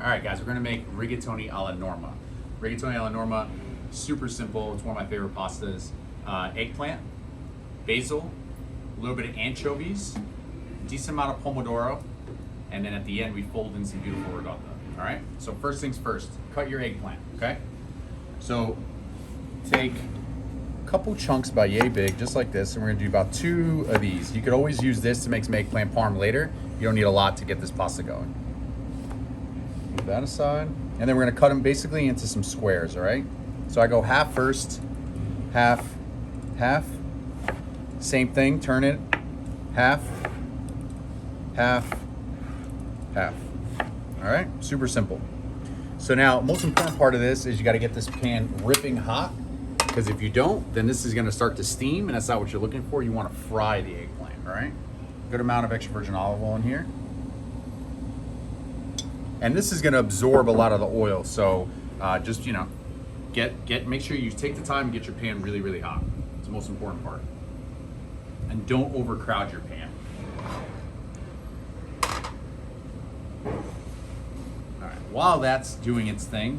All right, guys, we're gonna make rigatoni alla Norma. Rigatoni alla Norma, super simple. It's one of my favorite pastas. Eggplant, basil, a little bit of anchovies, decent amount of pomodoro, and then at the end we fold in some beautiful rigatoni. All right. So first things first, cut your eggplant. Okay. So take a couple chunks about yay big, just like this, and we're gonna do about 2 of these. You could always use this to make some eggplant parm later. You don't need a lot to get this pasta going. Move that aside. And then we're gonna cut them basically into some squares, all right? So I go half first, half, half. Same thing, turn it, half, half, half. All right, super simple. So now, most important part of this is you gotta get this pan ripping hot, because if you don't, then this is gonna start to steam, and that's not what you're looking for. You wanna fry the eggplant, all right? Good amount of extra virgin olive oil in here. And this is gonna absorb a lot of the oil, so just, you know, make sure you take the time and get your pan really, really hot. It's the most important part. And don't overcrowd your pan. All right, while that's doing its thing,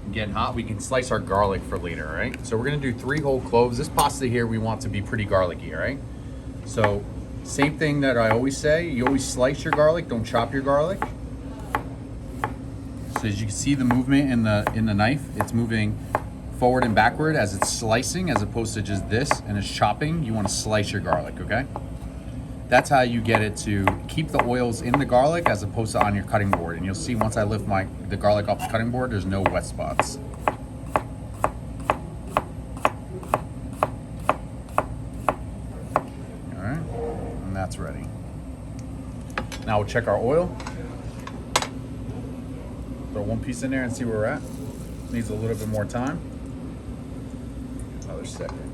and getting hot, we can slice our garlic for later, all right? So we're gonna do 3 whole cloves. This pasta here, we want to be pretty garlicky, all right? So same thing that I always say, you always slice your garlic, don't chop your garlic. So as you can see the movement in the knife, it's moving forward and backward as it's slicing, as opposed to just this and it's chopping. You want to slice your garlic, okay? That's how you get it to keep the oils in the garlic as opposed to on your cutting board. And you'll see once I lift the garlic off the cutting board, there's no wet spots. All right, and that's ready. Now we'll check our oil. Throw 1 piece in there and see where we're at. Needs a little bit more time. Another second.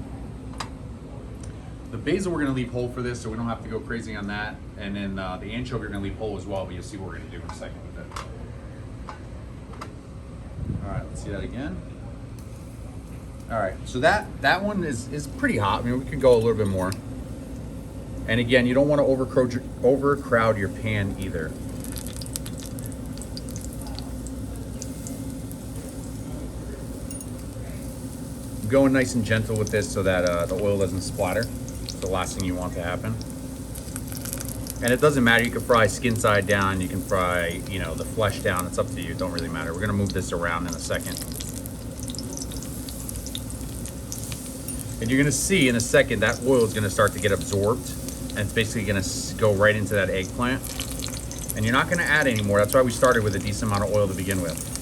The basil we're gonna leave whole for this, so we don't have to go crazy on that. And then the anchovy we're gonna leave whole as well, but you'll see what we're gonna do in a second with it. All right, let's see that again. All right, so that one is pretty hot. I mean, we could go a little bit more. And again, you don't wanna overcrowd your pan either. Going nice and gentle with this so that the oil doesn't splatter. It's the last thing you want to happen. And it doesn't matter, you can fry skin side down, you can fry, you know, the flesh down, it's up to you, it don't really matter. We're gonna move this around in a second. And you're gonna see in a second that oil is gonna start to get absorbed, and it's basically gonna go right into that eggplant. And you're not gonna add any more, that's why we started with a decent amount of oil to begin with.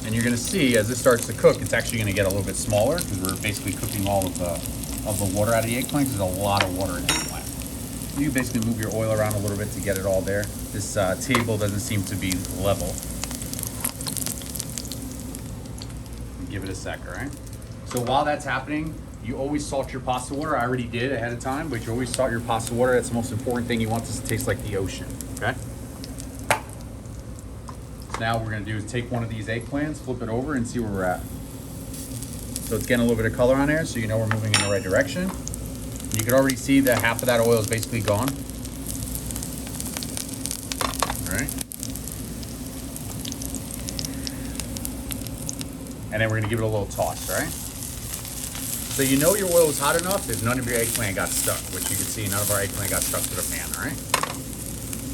And you're gonna see as this starts to cook, it's actually gonna get a little bit smaller because we're basically cooking all of the water out of the eggplant. There's a lot of water in the eggplant. You basically move your oil around a little bit to get it all there. This table doesn't seem to be level. Give it a sec, all right? So while that's happening, you always salt your pasta water. I already did ahead of time, but you always salt your pasta water. That's the most important thing. You want this to taste like the ocean, okay? Now what we're gonna do is take one of these eggplants, flip it over, and see where we're at. So it's getting a little bit of color on there, so you know we're moving in the right direction. You can already see that half of that oil is basically gone. All right. And then we're gonna give it a little toss, all right? So you know your oil is hot enough if none of your eggplant got stuck, which you can see none of our eggplant got stuck to the pan, all right?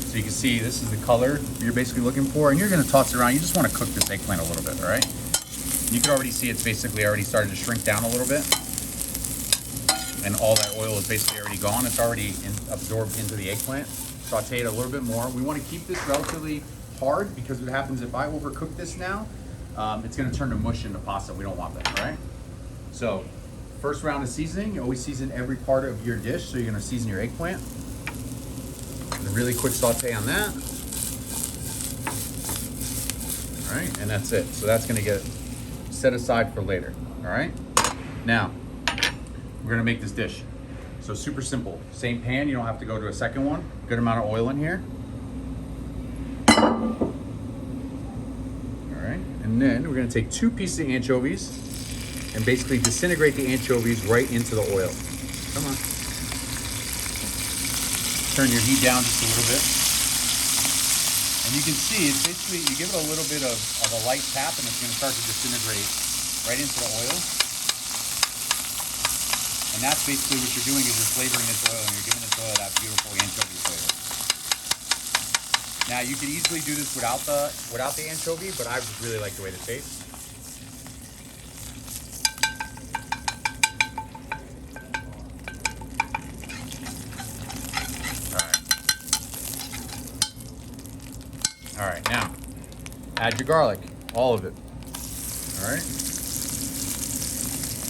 So you can see this is the color you're basically looking for, and you're gonna toss it around. You just wanna cook this eggplant a little bit, all right? You can already see it's basically already started to shrink down a little bit. And all that oil is basically already gone. It's already absorbed into the eggplant. Saute it a little bit more. We wanna keep this relatively hard because what happens if I overcook this now, it's gonna turn to mush in the pasta. We don't want that, all right? So first round of seasoning, you always season every part of your dish. So you're gonna season your eggplant. A really quick saute on that. All right, and that's it. So that's gonna get set aside for later, all right? Now, we're gonna make this dish. So super simple. Same pan, you don't have to go to a second one. Good amount of oil in here. All right, and then we're gonna take 2 pieces of anchovies and basically disintegrate the anchovies right into the oil. Come on. turn your heat down just a little bit. And you can see it's basically, you give it a little bit of a light tap and it's going to start to disintegrate right into the oil. And that's basically what you're doing is you're flavoring this oil and you're giving this oil that beautiful anchovy flavor. Now you could easily do this without the anchovy, but I really like the way this tastes. All right, now add your garlic, all of it. All right,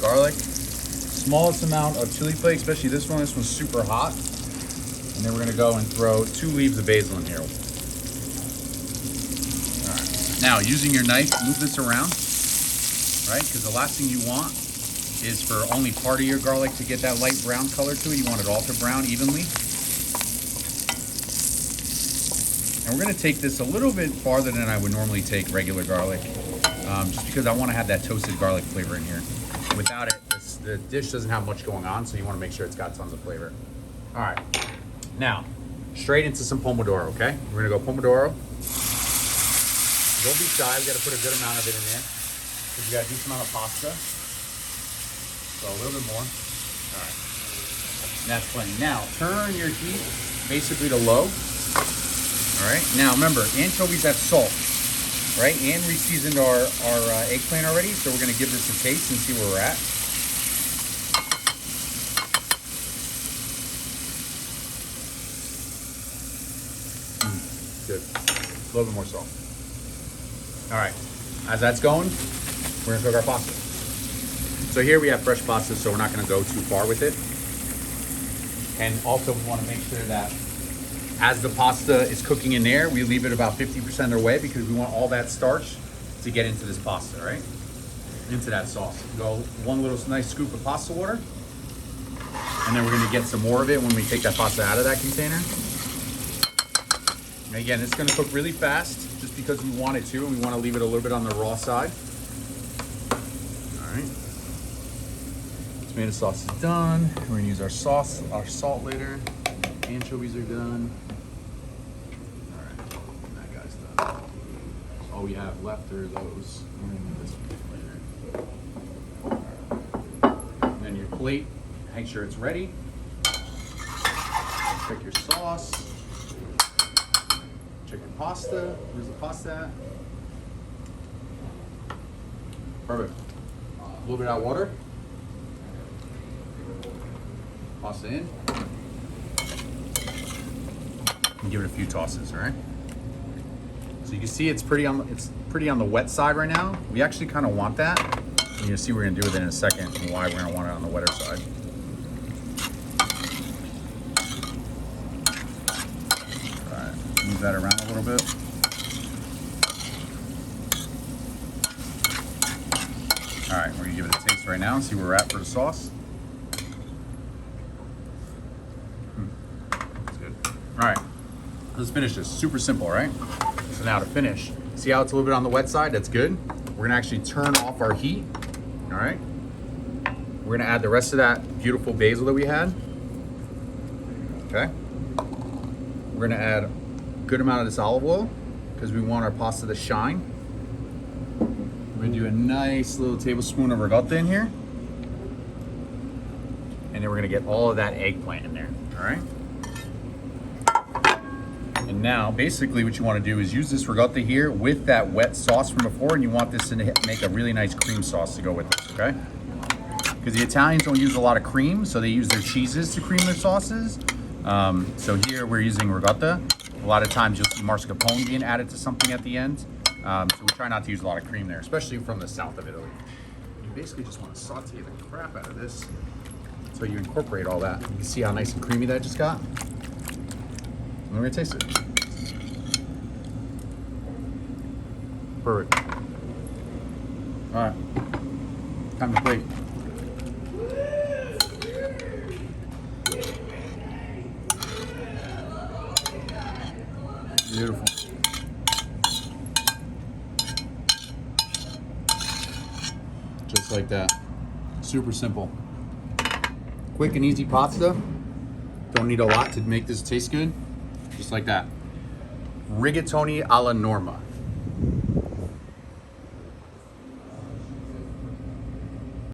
garlic, smallest amount of chili flakes, especially this one. This one's super hot. And then we're gonna go and throw 2 leaves of basil in here. All right, now using your knife, move this around, right? Because the last thing you want is for only part of your garlic to get that light brown color to it. You want it all to brown evenly. And we're gonna take this a little bit farther than I would normally take regular garlic, just because I wanna have that toasted garlic flavor in here. Without it, the dish doesn't have much going on, so you wanna make sure it's got tons of flavor. All right, now, straight into some pomodoro, okay? We're gonna go pomodoro. Don't be shy, we gotta put a good amount of it in there, because we got a decent amount of pasta. So a little bit more. All right, and that's plenty. Now, turn your heat basically to low. All right, now remember, anchovies have salt, right? And we seasoned our eggplant already, so we're gonna give this a taste and see where we're at. Good, a little bit more salt. All right, as that's going, we're gonna cook our pasta. So here we have fresh pasta, so we're not gonna go too far with it. And also we wanna make sure that as the pasta is cooking in there, we leave it about 50% of the way because we want all that starch to get into this pasta, right? Into that sauce. Go 1 little nice scoop of pasta water. And then we're gonna get some more of it when we take that pasta out of that container. And again, it's gonna cook really fast just because we want it to, and we wanna leave it a little bit on the raw side. All right. Tomato sauce is done. We're gonna use our sauce, our salt later. Anchovies are done. All right, that guy's done. All we have left are those. We're gonna do this one later. And then your plate, make sure it's ready. Check your sauce. Check your pasta. Where's the pasta at? Perfect. A little bit of water. Pasta in. And give it a few tosses, all right? So you can see it's pretty on the wet side right now. We actually kind of want that. And you'll see what we're gonna do with it in a second and why we're gonna want it on the wetter side. All right, move that around a little bit. All right, we're gonna give it a taste right now and see where we're at for the sauce. That's good. All right. Let's finish this. Super simple, right? So now to finish, see how it's a little bit on the wet side? That's good. We're gonna actually turn off our heat, all right? We're gonna add the rest of that beautiful basil that we had, okay? We're gonna add a good amount of this olive oil because we want our pasta to shine. We're gonna do a nice little tablespoon of rigatoni in here. And then we're gonna get all of that eggplant in there, all right? And now, basically what you want to do is use this rigatoni here with that wet sauce from before, and you want this to make a really nice cream sauce to go with this, okay? Because the Italians don't use a lot of cream, so they use their cheeses to cream their sauces. So here we're using rigatoni. A lot of times you'll see mascarpone being added to something at the end. So we try not to use a lot of cream there, especially from the south of Italy. You basically just want to saute the crap out of this so you incorporate all that. You can see how nice and creamy that just got. And we're gonna taste it. Perfect. All right, time to plate. Beautiful. Just like that. Super simple. Quick and easy pasta. Don't need a lot to make this taste good. Just like that. Rigatoni alla Norma.